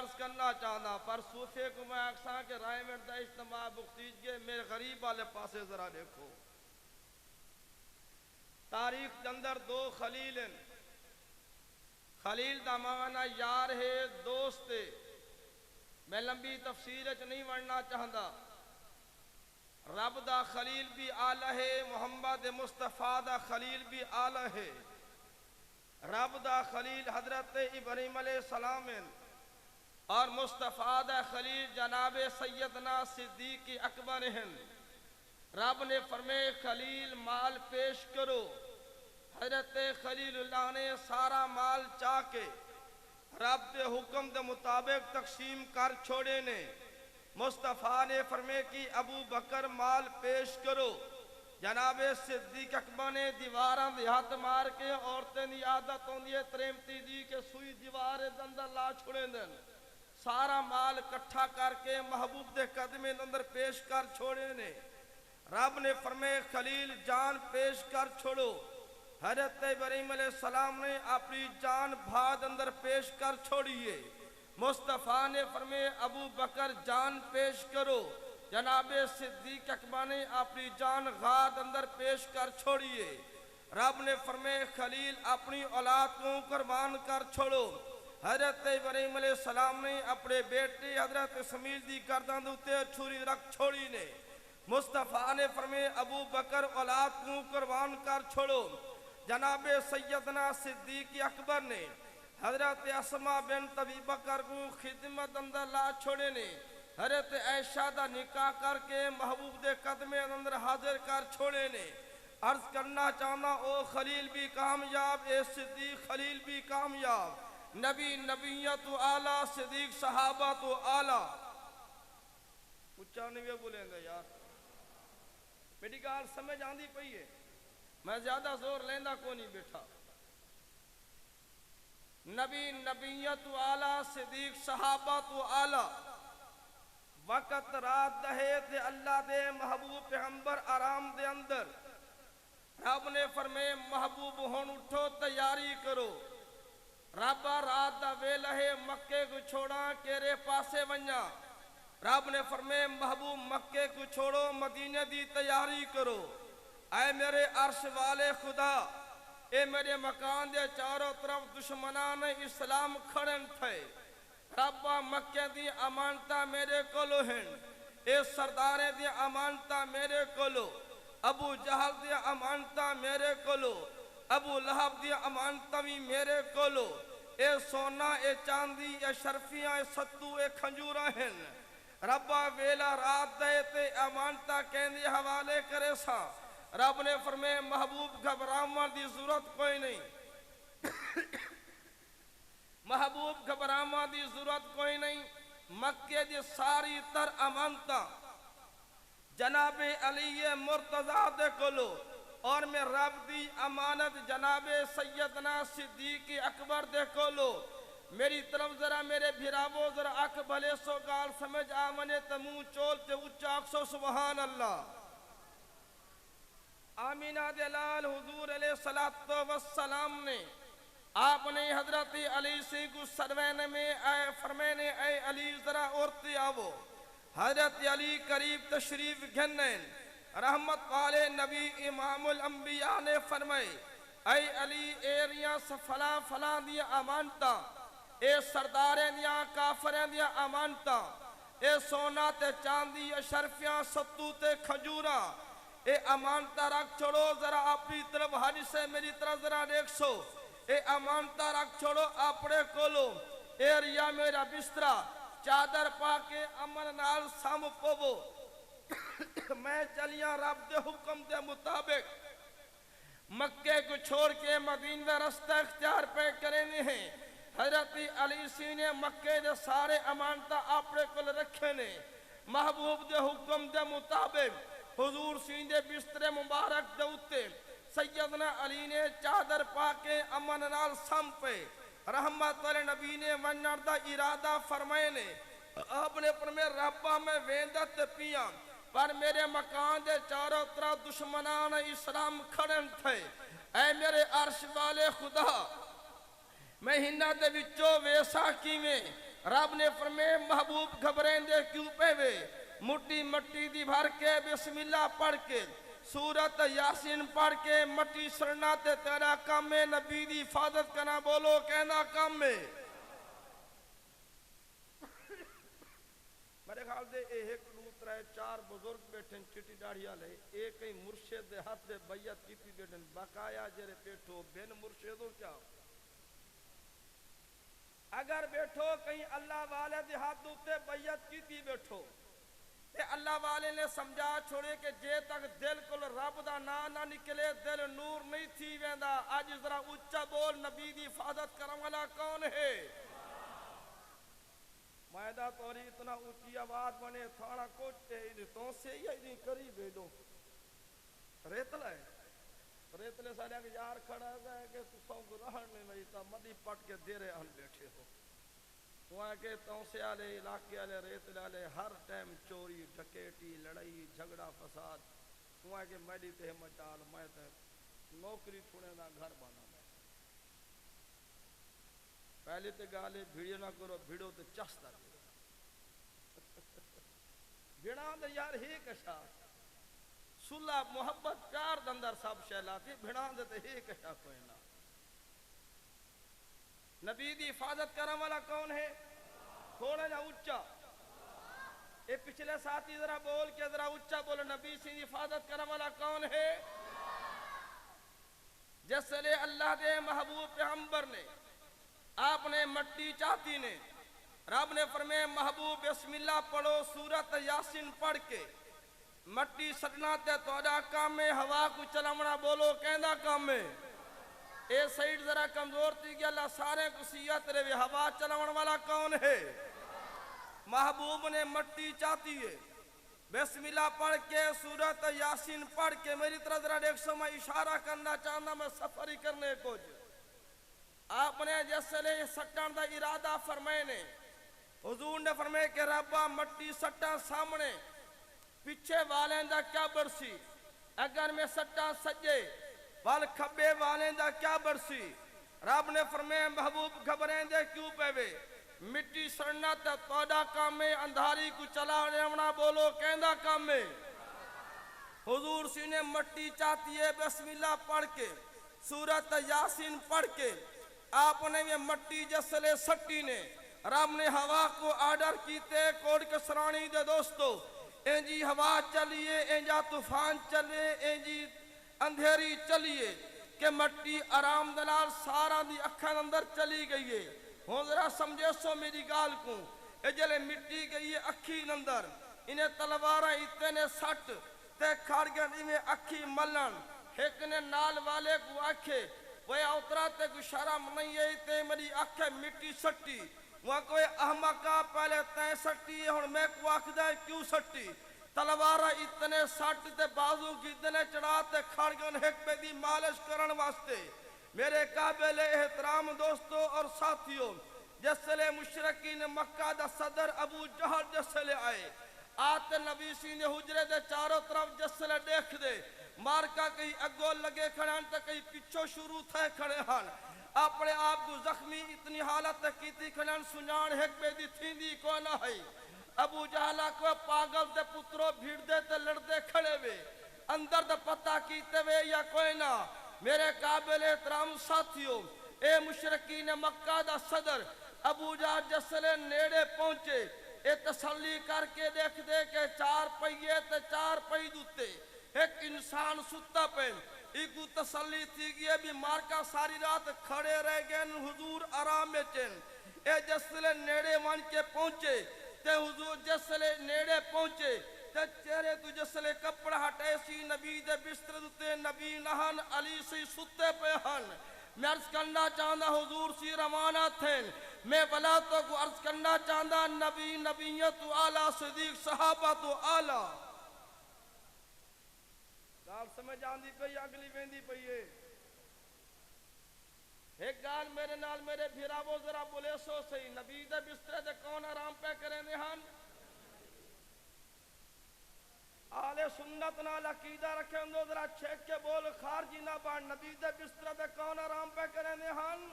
عرض کرنا چاہنا پر صوفے کو میں اکساں کے رائے میں دا اجتماع بختیج گے میرے غریب والے پاسے ذرا دیکھو تاریخ اندر دو خلیل ہیں خلیل دا معنی یار ہے دوست ہے میں لمبی تفسیر چ نہیں ورننا چاہتا رب دا خلیل بھی آلہ ہے محمد مصطفیٰ دا خلیل بھی آلہ ہے رب دا خلیل حضرت ابراہیم علیہ السلام ہیں اور مصطفیٰ دا خلیل جناب سیدنا صدیق اکبر ہیں رب نے فرمائے خلیل مال پیش کرو حضرت خلیل اللہ نے سارا مال چاہ کے رب دے حکم دے مطابق تقسیم کر چھوڑے نے مصطفیٰ نے فرمائے کہ ابو بکر مال پیش کرو جناب صدیق اکبر نے دیواراں دے ہاتھ مار کے عورتیں دی عادت ہوندی ہے تریمتی دی کہ سوئی دیوار اندر لا چھوڑے دن سارا مال اکٹھا کر کے محبوب دے قدمے اندر پیش کر چھوڑے نے رب نے فرمائے خلیل جان پیش کر چھوڑو حضرت ابراہیم علیہ السلام نے اپنی جان بھاد اندر پیش کر چھوڑیے مصطفیٰ نے فرمائے ابو بکر جان پیش کرو جناب صدیق اکبر نے اپنی جان غاد اندر پیش کر چھوڑیے رب نے فرمائے خلیل اپنی اولاد کو قربان کر چھوڑو حضرت ابراہیم علیہ السلام نے اپنے بیٹے حضرت اسماعیل دی گردن دوتے چھری رکھ چھوڑی نے مصطفیٰ نے فرمائے ابو بکر اولاد کو قربان کر چھوڑو جناب سیدنا صدیق اکبر نے حضرت اسماء بنت ابی بکر کو خدمت اندر لا چھوڑے نے حضرت عائشہ دا نکاح کر کے محبوب دے قدمے اندر حاضر کر چھوڑے نے عرض کرنا چاہنا او خلیل بھی کامیاب اے صدیق خلیل بھی کامیاب نبی نبیت و آلہ صدیق صحابہ تو آلہ اچھا نہیں بولیں گے یار میری گال سمجھ آندھی پئی ہے میں زیادہ زور لیندہ کو نہیں بیٹھا نبی نبیت و آلہ صدیق صحابہ تو آلہ وقت رات دہے تھے اللہ دے محبوب پیغمبر آرام دے اندر رب نے فرمائے محبوب ہون اٹھو تیاری کرو رب رات دا ویلہ ہے مکے کو چھوڑا کیرے پاسے ونیا رب نے فرمائے محبوب مکے کو چھوڑو مدینہ دی تیاری کرو اے میرے عرش والے خدا اے میرے مکان دے چاروں طرف دشمنان اسلام کھڑن تھے ربا مکہ دی امانتہ میرے کولو ہیں اے سردارے دی امانتہ میرے کولو ابو جہل دی امانتہ میرے کولو ابو لہب دی امانتہ بھی میرے کولو اے سونا اے چاندی اے شرفیاں اے ستو اے کھنجورہ ہیں ربا ویلا رات دے تے امانتہ کہندی حوالے کرے سا رب نے فرمائے محبوب گھبراؤں دی ضرورت کوئی نہیں محبوب گھبراؤں دی ضرورت کوئی نہیں مکہ دی ساری تر امانتہ جناب علی مرتضیٰ دے کولو اور میں رب دی امانت جناب سیدنا صدیق اکبر دے کولو میری طرف ذرا میرے بھراوو ذرا اک بھلے سو گال سمجھ آمنے تمو چول تے اچھا اکسو سبحان اللہ آمینہ دلال حضور علیہ السلام نے آپ نے حضرت علی سے کو سروینے میں فرمینے اے علی ذرا عورتی آوو حضرت علی قریب تشریف گھنن رحمت والے نبی امام الانبیاء نے فرمائے اے علی ایریاں فلاں فلاں دیا امانتا اے سرداریں دیا کافریں دیا امانتا اے سونا تے چاندی اے شرفیاں ستو تے کھجورا اے امانتا رکھ چھوڑو ذرا اپنی طرف حج سے میری طرف ذرا دیکھ سو اے امانتا رکھ چھوڑو اپنے کولو اے ریا میرا بسترا چادر پا کے امن نال سام پوو میں چلیاں رب دے حکم دے مطابق مکے کو چھوڑ کے مدینہ رستہ اختیار پہ کرنے ہیں حضرت علی سی نے مکے دے سارے امانتا اپنے کول رکھے نے محبوب دے حکم دے مطابق حضور سی دے بستر مبارک دے اتے سیدنا علی نے چادر پا کے امن نال سام پہ رحمت والے نبی نے ونر دا ارادہ فرمائے نے آپ نے فرمائے ربا میں ویندت پیاں پر میرے مکان دے چاروں طرف دشمنان اسلام کھڑن تھے اے میرے عرش والے خدا میں ہنہ دے وچو ویسا کی میں رب نے فرمایا محبوب گھبریں دے کیوں پہ وے مٹی مٹی دی بھر کے بسم اللہ پڑھ کے سورت یاسین پڑھ کے مٹی سرنا تے تیرا کام ہے نبی دی حفاظت کرنا بولو کہنا کام ہے میرے خیال دے ایک دوت رہے چار بزرگ بیٹھن چٹی داڑھیا لے ایک ہی مرشد دے ہاتھ دے بیعت کیتی بیٹھن بقایا جرے پیٹھو بین مرشدوں کیا اگر بیٹھو کہیں اللہ والے دے ہاتھ دوتے بیعت کیتی بیٹھو تے اللہ والے نے سمجھا چھوڑے کہ جے تک دل کو رب دا نہ نکلے دل نور نہیں تھی ویندا آج ذرا اچھا بول نبی دی حفاظت کرنے والا کون ہے مائدہ توری اتنا اونچی آواز بنے تھوڑا کوچ تو سے ہی نہیں کری بیڈو ریتل ہے ریتلے سارے کہ یار کھڑا ہے کہ تو سو گرہن میں وہی تا مدی پٹ کے دیرے ہن بیٹھے ہو وہاں کے تو سے آلے علاقے آلے ریتل آلے ہر ٹائم چوری ڈکیٹی لڑائی جھگڑا فساد وہاں کے میڈی تے مچال میں تے نوکری تھوڑے نہ گھر بانا میں پہلے تے گالے بھیڑیو نہ کرو بھیڑو تے چستا دے بھیڑاں دے یار ہی کشا صلح محبت پیار دندر سب شہلاتی بھیڑاں دے تے ہی کشا کوئی نہ نبی دی حفاظت کرنے والا کون ہے تھوڑا جا اچھا اے پچھلے ساتھی ذرا بول کے ذرا اچھا بولو نبی سے حفاظت کرنے والا کون ہے جیسے لے اللہ دے محبوب پیغمبر نے آپ نے مٹی چاہتی نے رب نے فرمایا محبوب بسم اللہ پڑھو سورت یاسین پڑھ کے مٹی سٹنا تے توڑا کام میں ہوا کو چلامنا بولو کہنا کام میں اے سائیڈ ذرا کمزور تھی کہ اللہ سارے کو سیات رہے ہوا چلاون والا کون ہے محبوب نے مٹی چاہتی ہے بسم اللہ پڑھ کے سورت یاسین پڑھ کے میری طرح ذرا دیکھ سو میں اشارہ کرنا چاہنا میں سفری کرنے کو آپ نے جیسے لے سٹان دا ارادہ فرمائے نے حضور نے فرمائے کہ ربا مٹی سٹان سامنے پیچھے والیں دا کیا برسی اگر میں سٹان سجے وال کھبے والیں دا کیا برسی رب نے فرمایا محبوب گھبریں دے کیوں پہ وے مٹی سڑنا تے توڑا کام میں اندھاری کو چلا رہنا بولو کہندہ کام میں حضور سی نے مٹی چاہتی ہے بسم اللہ پڑھ کے سورت یاسین پڑھ کے آپ نے یہ مٹی جسلے سٹی نے رب نے ہوا کو آرڈر کیتے کوڑ کے سرانی دے دوستو این جی ہوا چلیے این جا طوفان چلے این جی اندھیری چلیے کہ مٹی آرام دلال سارا دی اکھان اندر چلی گئی ہے ہوں ذرا سمجھے سو میری گال کو اے جلے مٹی گئی ہے اکھین اندر انہیں تلوارہ اتنے سٹ تے کھاڑگن انہیں اکھی ملن ایک نے نال والے کو آکھے وہ اترا تے کو شرم نہیں ہے تے میری اکھے مٹی سٹی وہاں کوئی احمقہ پہلے تین سٹی اور میں کو آکھدا ہے کیوں سٹی تلوارہ اتنے سٹ تے بازو کی اتنے چڑھاتے کھڑگن ایک پہ دی مالش کرن واسطے میرے قابل احترام دوستو اور ساتھیوں جیسے لے مشرقین مکہ دا صدر ابو جہل جیسے لے آئے آتے نبی سی نے حجرے دے چاروں طرف جیسے لے دیکھ دے مارکا کئی اگو لگے کھڑے ہن تا کئی پچھو شروع تھے کھڑے ہن اپنے آپ کو زخمی اتنی حالت کیتی کھڑے ہن سنان ایک پہ دی تھی دی کو نہ ہے ابو جہلہ کو پاگل دے پتروں بھیڑ دے تے لڑ دے کھڑے وے اندر دے پتہ کیتے وے یا کوئی نہ میرے قابل احترام ساتھیوں اے مشرقین مکہ دا صدر ابو جہل جسلے نیڑے پہنچے اے تسلی کر کے دیکھ دے کہ چار پہیے تے چار پہی دوتے ایک انسان ستا پہن ایکو تسلی تھی گئی بھی مارکا ساری رات کھڑے رہ گئے حضور آرام میں چین اے جسلے نیڑے ون کے پہنچے تے حضور جسلے نیڑے پہنچے تے چہرے تو جسلے کپڑا ہٹے سی نبی دے بستر دوتے نبی نہن علی سی ستے پہ ہن میں عرض کرنا چاہتا حضور سی روانہ تھے میں ولاتوں کو عرض کرنا چاہتا نبی نبیت و آلہ صدیق صحابہ تو آلہ گال سمجھ آندی پئی اگلی ویندی پئی ہے ایک گال میرے نال میرے بھیراوو ذرا بولے سو سہی نبی دے بسترے دے کون آرام پہ کریں دے ہن آلے سنت نال عقیدہ رکھیں دو ذرا چھیک کے بول خارجی نہ بان نبی دے بسترے دے کون آرام پہ کریں دے ہن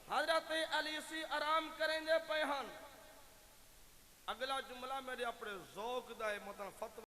حضرت علی سی آرام کریں دے پہ ہن اگلا جملہ میرے اپنے ذوق دا ہے مطلب فتوی